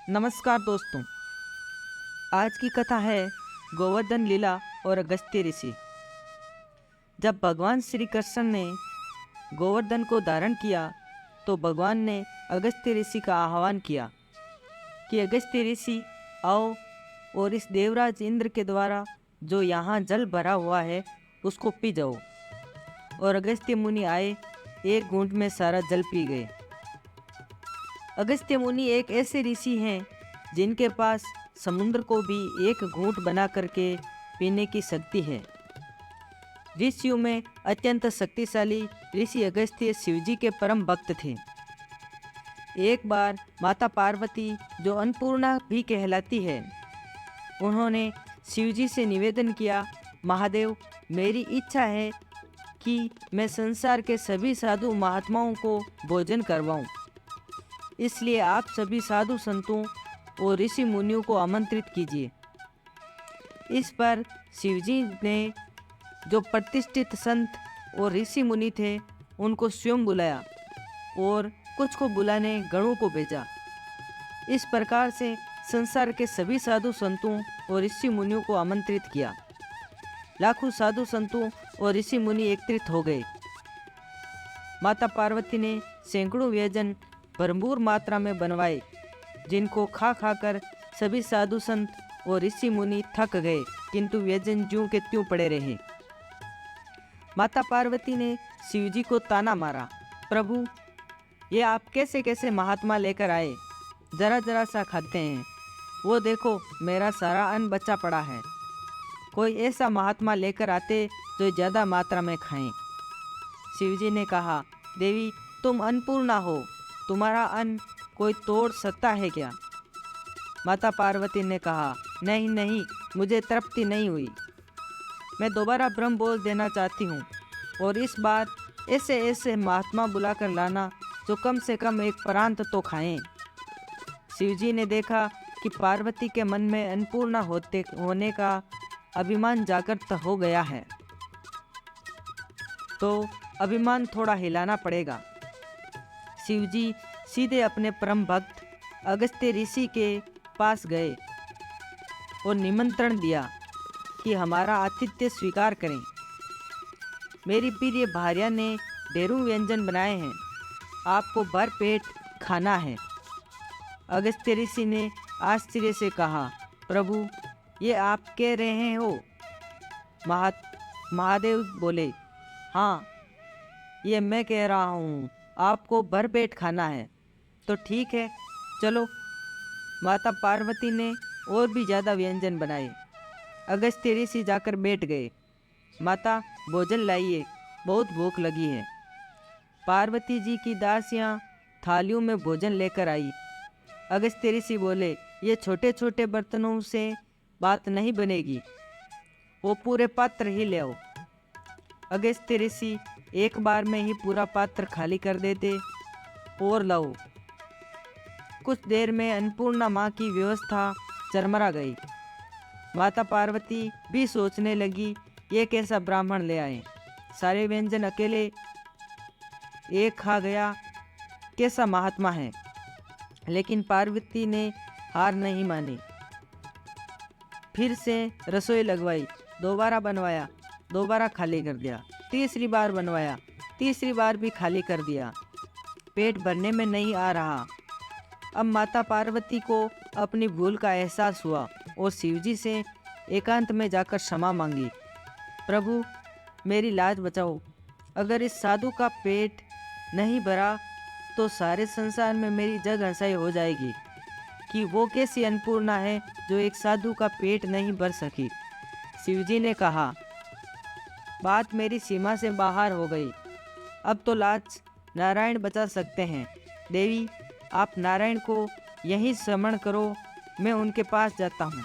नमस्कार दोस्तों। आज की कथा है गोवर्धन लीला और अगस्त्य ऋषि। जब भगवान श्री कृष्ण ने गोवर्धन को धारण किया तो भगवान ने अगस्त्य ऋषि का आह्वान किया कि अगस्त्य ऋषि आओ और इस देवराज इंद्र के द्वारा जो यहाँ जल भरा हुआ है उसको पी जाओ। और अगस्त्य मुनि आए, एक घूंट में सारा जल पी गए। अगस्त्य मुनि एक ऐसे ऋषि हैं जिनके पास समुद्र को भी एक घूंट बना करके पीने की शक्ति है। ऋषियों में अत्यंत शक्तिशाली ऋषि अगस्त्य शिवजी के परम भक्त थे। एक बार माता पार्वती, जो अन्नपूर्णा भी कहलाती है, उन्होंने शिवजी से निवेदन किया, महादेव, मेरी इच्छा है कि मैं संसार के सभी साधु महात्माओं को भोजन करवाऊं। इसलिए आप सभी साधु संतों और ऋषि मुनियों को आमंत्रित कीजिए। इस पर शिवजी ने जो प्रतिष्ठित संत और ऋषि मुनि थे उनको स्वयं बुलाया और कुछ को बुलाने गणों को भेजा। इस प्रकार से संसार के सभी साधु संतों और ऋषि मुनियों को आमंत्रित किया। लाखों साधु संतों और ऋषि मुनि एकत्रित हो गए। माता पार्वती ने सैकड़ों व्यंजन भरपूर मात्रा में बनवाए, जिनको खा खा कर सभी साधु संत और ऋषि मुनि थक गए, किंतु व्यंजन ज्यों के त्यों पड़े रहे। माता पार्वती ने शिवजी को ताना मारा, प्रभु, ये आप कैसे कैसे महात्मा लेकर आए, जरा जरा सा खाते हैं। वो देखो, मेरा सारा अन्न बचा पड़ा है। कोई ऐसा महात्मा लेकर आते जो ज़्यादा मात्रा में खाएं। शिवजी ने कहा, देवी, तुम अन्नपूर्णा हो, तुम्हारा अन्न कोई तोड़ सकता है क्या? माता पार्वती ने कहा, नहीं नहीं, मुझे तृप्ति नहीं हुई। मैं दोबारा ब्रह्म बोल देना चाहती हूँ और इस बार ऐसे ऐसे महात्मा बुलाकर लाना जो कम से कम एक प्रांत तो खाएं। शिवजी ने देखा कि पार्वती के मन में अन्नपूर्णा होने का अभिमान जागृत हो गया है, तो अभिमान थोड़ा हिलाना पड़ेगा। शिवजी सीधे अपने परम भक्त अगस्त्य ऋषि के पास गए और निमंत्रण दिया कि हमारा आतिथ्य स्वीकार करें। मेरी प्रिय भार्या ने ढेरों व्यंजन बनाए हैं, आपको भर पेट खाना है। अगस्त्य ऋषि ने आश्चर्य से कहा, प्रभु, ये आप कह रहे हो? महादेव बोले, हाँ, ये मैं कह रहा हूँ, आपको भर पेट खाना है। तो ठीक है, चलो। माता पार्वती ने और भी ज़्यादा व्यंजन बनाए। अगस्त्य ऋषि जाकर बैठ गए। माता, भोजन लाइए, बहुत भूख लगी है। पार्वती जी की दासियाँ थालियों में भोजन लेकर आई। अगस्त्य ऋषि बोले, ये छोटे छोटे बर्तनों से बात नहीं बनेगी, वो पूरे पात्र ही ले आओ। अगस्त्य ऋषि एक बार में ही पूरा पात्र खाली कर देते और लाओ। कुछ देर में अन्नपूर्णा माँ की व्यवस्था चरमरा गई। माता पार्वती भी सोचने लगी, ये कैसा ब्राह्मण ले आए, सारे व्यंजन अकेले एक खा गया, कैसा महात्मा है। लेकिन पार्वती ने हार नहीं मानी। फिर से रसोई लगवाई, दोबारा बनवाया, दोबारा खाली कर दिया, तीसरी बार बनवाया, तीसरी बार भी खाली कर दिया। पेट भरने में नहीं आ रहा। अब माता पार्वती को अपनी भूल का एहसास हुआ और शिवजी से एकांत में जाकर क्षमा मांगी, प्रभु, मेरी लाज बचाओ। अगर इस साधु का पेट नहीं भरा तो सारे संसार में मेरी जग हंसाई हो जाएगी कि वो कैसी अन्नपूर्णा है जो एक साधु का पेट नहीं भर सकी। शिवजी ने कहा, बात मेरी सीमा से बाहर हो गई, अब तो लाज नारायण बचा सकते हैं। देवी, आप नारायण को यहीं स्मरण करो, मैं उनके पास जाता हूँ।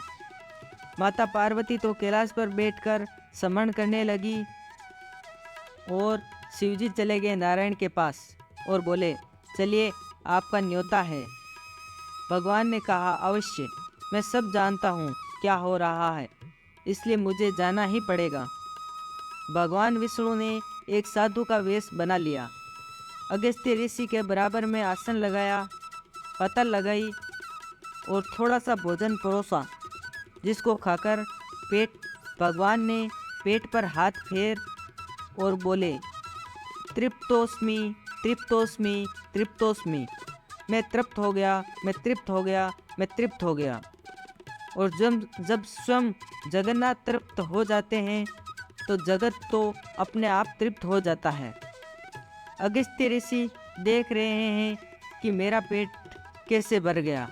माता पार्वती तो कैलाश पर बैठकर स्मरण करने लगी और शिवजी चले गए नारायण के पास और बोले, चलिए, आपका न्योता है। भगवान ने कहा, अवश्य, मैं सब जानता हूँ क्या हो रहा है, इसलिए मुझे जाना ही पड़ेगा। भगवान विष्णु ने एक साधु का वेश बना लिया। अगस्त्य ऋषि के बराबर में आसन लगाया, पतल लगाई और थोड़ा सा भोजन परोसा, जिसको खाकर भगवान ने पेट पर हाथ फेर और बोले, तृप्तोस्मि, तृप्तोस्मि, तृप्तोस्मि। मैं तृप्त हो गया, मैं तृप्त हो गया, मैं तृप्त हो गया। और जब स्वयं जगन्नाथ तृप्त हो जाते हैं तो जगत तो अपने आप तृप्त हो जाता है। अगस्त्य ऋषि देख रहे हैं कि मेरा पेट कैसे भर गया।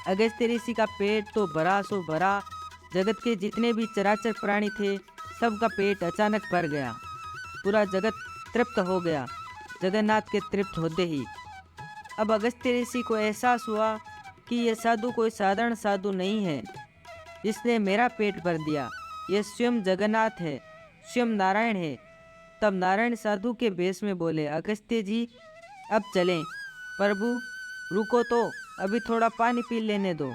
अगस्त्य ऋषि का पेट तो भरा सो भरा, जगत के जितने भी चराचर प्राणी थे सबका पेट अचानक भर गया। पूरा जगत तृप्त हो गया जगन्नाथ के तृप्त होते ही। अब अगस्त्य ऋषि को एहसास हुआ कि यह साधु कोई साधारण साधु नहीं है जिसने मेरा पेट भर दिया, यह स्वयं जगन्नाथ है, स्वयं नारायण है। तब नारायण साधु के भेष में बोले, अगस्त्य जी अब चलें। प्रभु रुको तो, अभी थोड़ा पानी पी लेने दो।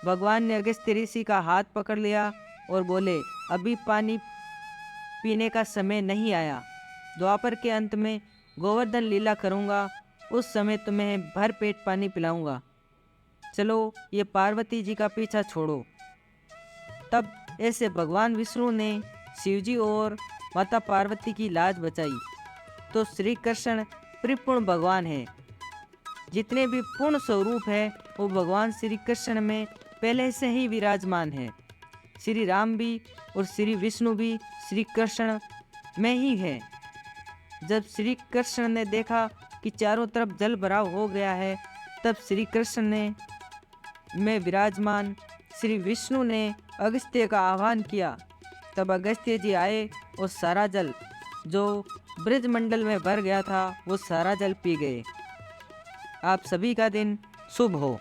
भगवान ने अगस्त्य ऋषि का हाथ पकड़ लिया और बोले, अभी पानी पीने का समय नहीं आया। द्वापर के अंत में गोवर्धन लीला करूँगा, उस समय तुम्हें भर पेट पानी पिलाऊंगा। चलो ये पार्वती जी का पीछा छोड़ो। तब ऐसे भगवान विष्णु ने शिवजी और माता पार्वती की लाज बचाई। तो श्री कृष्ण परिपूर्ण भगवान है, जितने भी पूर्ण स्वरूप है वो भगवान श्री कृष्ण में पहले से ही विराजमान है। श्री राम भी और श्री विष्णु भी श्री कृष्ण में ही है। जब श्री कृष्ण ने देखा कि चारों तरफ जल भराव हो गया है, तब श्री कृष्ण ने में विराजमान श्री विष्णु ने अगस्त्य का आह्वान किया। तब अगस्त्य जी आए और सारा जल जो ब्रजमंडल में भर गया था वो सारा जल पी गए। आप सभी का दिन शुभ हो।